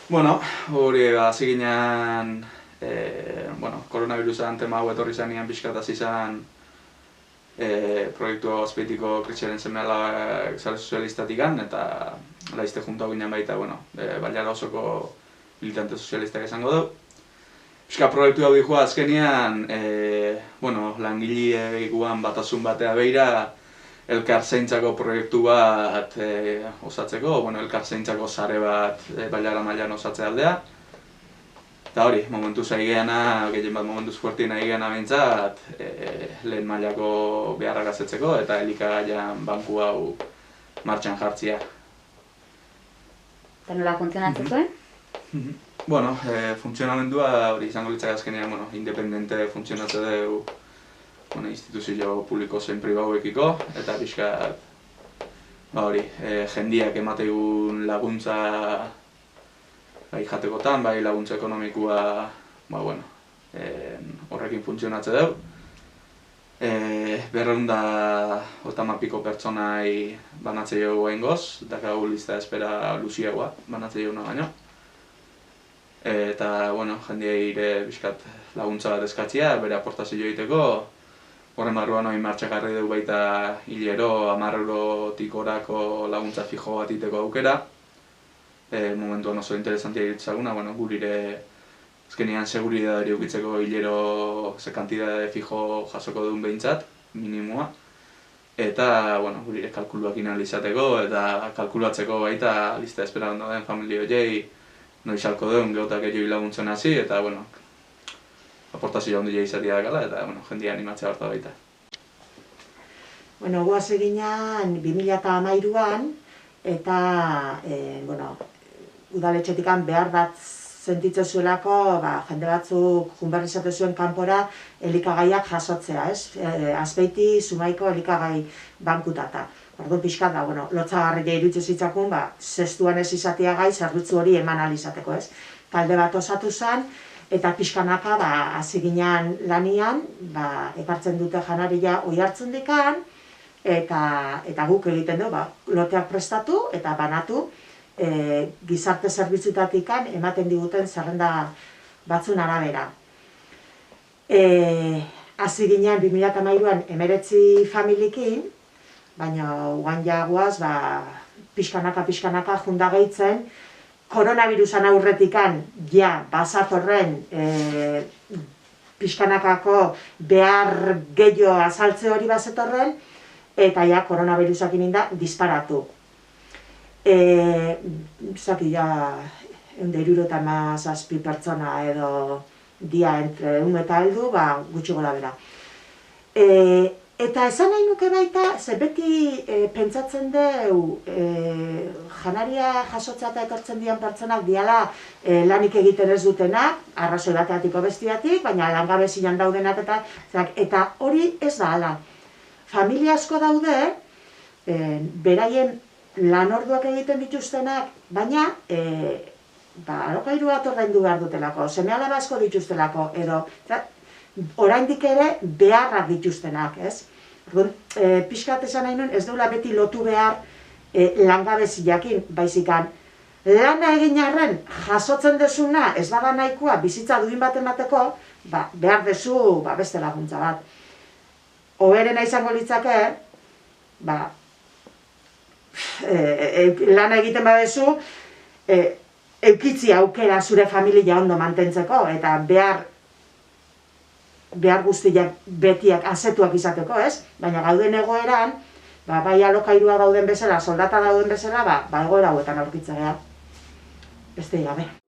Bueno, hori hasi ginen, koronavirusan tema hau etorri zanean pixkat hasi zen proiektua Azpeitiko Krisiaren seme-alabak sare sozialistatikan, eta laizte junta ginen baita, Bailara osoko militante sozialistak esango du. Pixka proiektu hau dihua azkenean, langileeguan batasun batea beira, elkarzaintzako proiektu bat osatzeko, elkarzaintzako sare bat Bailara mailan osatze aldea. Eta hori, momentu zaigeana, gehien bat momentuz fuertien aigeana behintzat, lehen mailako beharrak asetzeko eta elikagaian banku hau martxan jartzia. Eta nola funtzionatzen zuen? Funtzionamendua hori izango litzak azkenean, independente funtzionatze dugu instituzio publiko zein pribauekiko, eta pixkat jendiak emategun laguntza bai jatekotan, bai laguntza ekonomikoa horrekin funtzionatze dugu. 230 pertsonai banatze dugu behingoz, dakagu lista espera luziagoa banatze duguna baino. Eta, jendiei pixkat laguntza bat eskatzia, bere aportazio egiteko. Horren barruan hori martxak jarri dugu baita hilero, 10 eurotik orako laguntza fijo bat iteko aukera. Momentuan oso interesantia ditzaguna, gurire azkenean seguridadari ukitzeko hilero ze kantidade fijo jasoko duen behintzat, minimoa. Eta, gurire kalkuluak inalizateko eta kalkulatzeko baita lista espera ondo den familia horiei noiz halko duen geotak gehiago laguntzen hasi, eta, aportazio handia izatea dakala, eta jendia animatzea harta baita. Guaz eginan 2013an, eta udaletxetik behar bat sentitzen zuelako, jende batzuk junberri izate zuen kanpora elikagaiak jasotzea, Azpeiti Zumaiko elikagai bankutata. Orduan pixkat da, lotzagarria iruditzen zitzakun, zestuan ez izatea gai zerbitzu hori eman ahal izateko, Talde bat osatu zen, eta pixkanaka hasi ginen lanian, ekartzen dute janaria Oiartzundikan, eta guk egiten du, loteak prestatu eta banatu gizarte zerbitzutatikan ematen diguten zerrenda batzun arabera. Hasi ginen 2013an 19 familiekin, baina guan jaguaz pixkanaka junda gehitzen, koronavirusan aurretikan bazatorren pixkanakako behar gehiago azaltze hori bazetorren, eta koronavirusak ininda disparatu. Zaki 167 pertsona edo dia entre eta heldu, gutxi gola bera. Eta esan nahi nuke baita, ze beti pentsatzen dugu janaria jasotzea eta etortzen dian pertsonak diala lanik egiten ez dutenak, arrazoi bateatiko bestiatik, baina langabezian daudenak eta hori ez da hala. Familia asko daude, beraien lan orduak egiten dituztenak, baina alokairu bat ordaindu behar dutelako, seme-alaba asko dituztelako, edo oraindik ere beharrak dituztenak, pixkat esan nahi nuen, ez duela beti lotu behar langabeziakin, baizikan. Lana egin arren, jasotzen dezuna, ez bada nahikoa, bizitza duin bat emateko, behar dezu beste laguntza bat. Hoberena izango litzake, lana egiten badezu, eukitzi aukera zure familia ondo mantentzeko, eta behar behar guztiak betiak asetuak izateko, ez? Baina gauden egoeran, bai alokairua dauden bezala, soldata dauden bezala, egoera hauetan aurkitzea. Beste gabe.